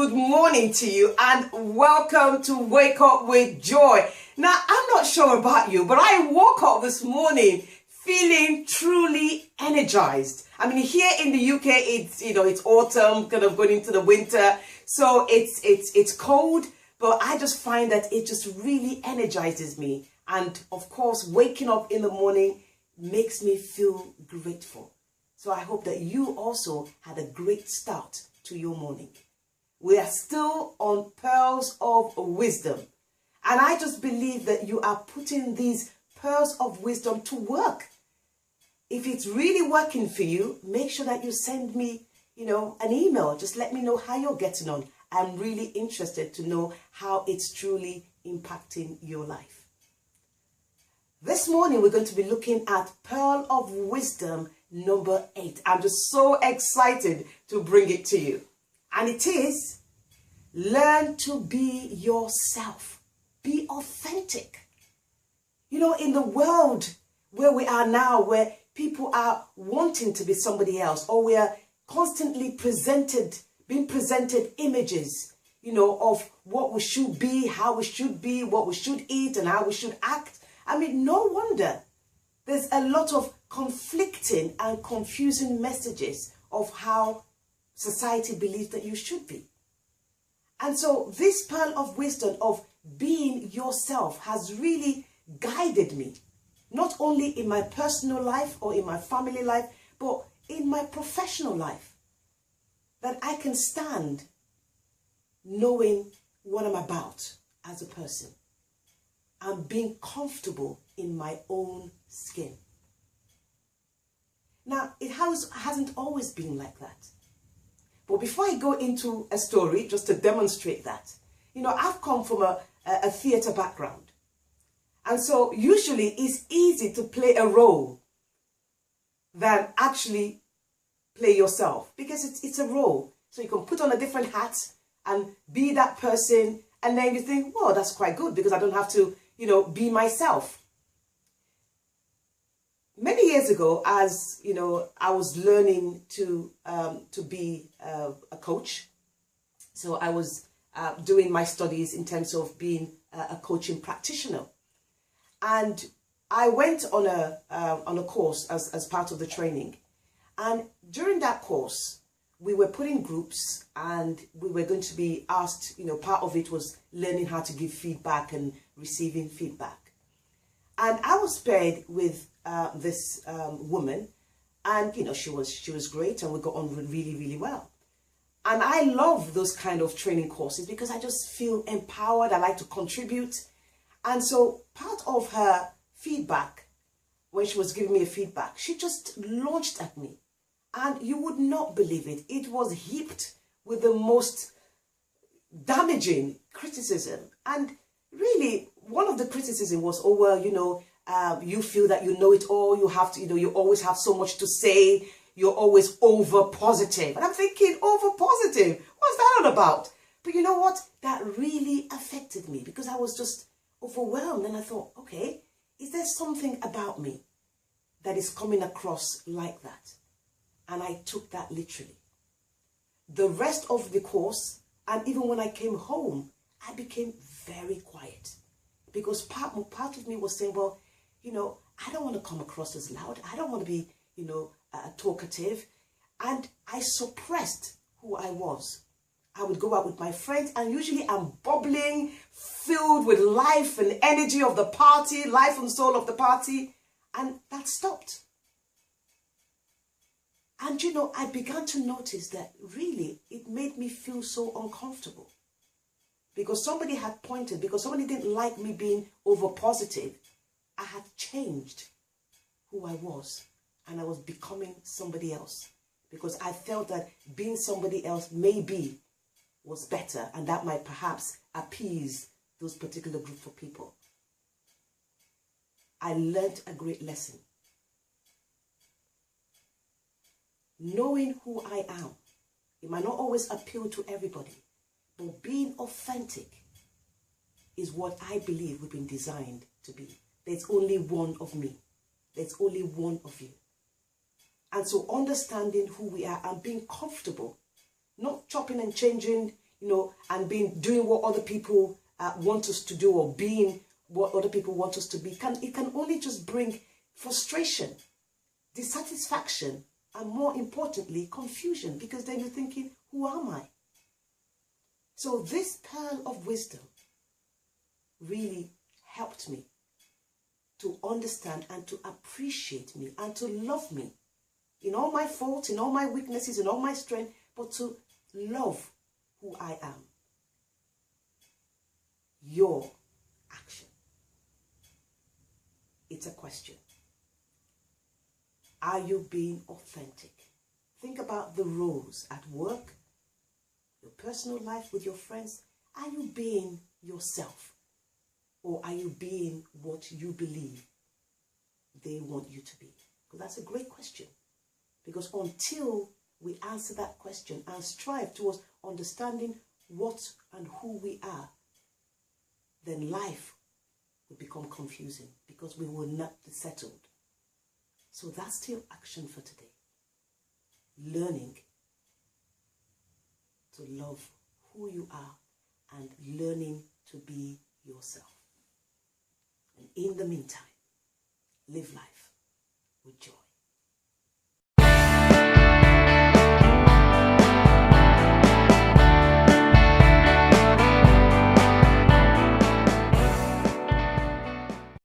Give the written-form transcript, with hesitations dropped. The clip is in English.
good morning to you and welcome to Wake Up with Joy. Now, I'm not sure about you, but I woke up this morning feeling truly energized. I mean, here in the UK, it's autumn, kind of going into the winter. So it's cold, but I just find that it just really energizes me. And of course, waking up in the morning makes me feel grateful. So I hope that you also had a great start to your morning. We are still on Pearls of Wisdom. And I just believe that you are putting these pearls of wisdom to work. If it's really working for you, make sure that you send me, an email. Just let me know how you're getting on. I'm really interested to know how it's truly impacting your life. This morning, we're going to be looking at Pearl of Wisdom number 8. I'm just so excited to bring it to you. And it is, learn to be yourself. Be authentic. In the world where we are now, where people are wanting to be somebody else, or we are constantly being presented images, of what we should be, how we should be, what we should eat, and how we should act. I mean, no wonder there's a lot of conflicting and confusing messages of how society believes that you should be. And so this pearl of wisdom of being yourself has really guided me, not only in my personal life or in my family life, but in my professional life, that I can stand knowing what I'm about as a person and being comfortable in my own skin. Now, it hasn't always been like that. But before I go into a story, just to demonstrate that, I've come from a theatre background. And so usually it's easy to play a role than actually play yourself, because it's a role. So you can put on a different hat and be that person, and then you think, well, that's quite good because I don't have to, be myself. Many years ago, as I was learning to be a coach. So I was doing my studies in terms of being a coaching practitioner, and I went on a course as part of the training. And during that course, we were put in groups, and we were going to be asked. Part of it was learning how to give feedback and receiving feedback. And I was paired with this woman, and she was great, and we got on really, really well. And I love those kind of training courses because I just feel empowered. I like to contribute. And so part of her feedback, when she was giving me a feedback, she just launched at me, and you would not believe it. It was heaped with the most damaging criticism. And really, one of the criticism was, oh, well, you feel that you know it all, you have to, you always have so much to say, you're always over positive. And I'm thinking, over positive? What's that all about? But you know what? That really affected me because I was just overwhelmed. And I thought, okay, is there something about me that is coming across like that? And I took that literally. The rest of the course, and even when I came home, I became very quiet because part of me was saying, well, I don't want to come across as loud. I don't want to be, talkative. And I suppressed who I was. I would go out with my friends, and usually I'm bubbling, filled with life and energy of the party, life and soul of the party. And that stopped. And, I began to notice that really it made me feel so uncomfortable. Because somebody had pointed, because somebody didn't like me being over positive, I had changed who I was, and I was becoming somebody else, because I felt that being somebody else maybe was better, and that might perhaps appease those particular group of people. I learned a great lesson. Knowing who I am, it might not always appeal to everybody, but being authentic is what I believe we've been designed to be. There's only one of me. There's only one of you. And so understanding who we are and being comfortable, not chopping and changing, and doing what other people want us to do, or being what other people want us to be, it can only just bring frustration, dissatisfaction, and more importantly, confusion, because then you're thinking, who am I? So this pearl of wisdom really helped me to understand and to appreciate me and to love me in all my faults, in all my weaknesses, in all my strength, but to love who I am. Your action. It's a question. Are you being authentic? Think about the roles at work, your personal life with your friends. Are you being yourself? Or are you being what you believe they want you to be? Because that's a great question. Because until we answer that question and strive towards understanding what and who we are, then life will become confusing because we will not be settled. So that's still action for today. Learning to love who you are and learning to be yourself. And in the meantime, live life with joy.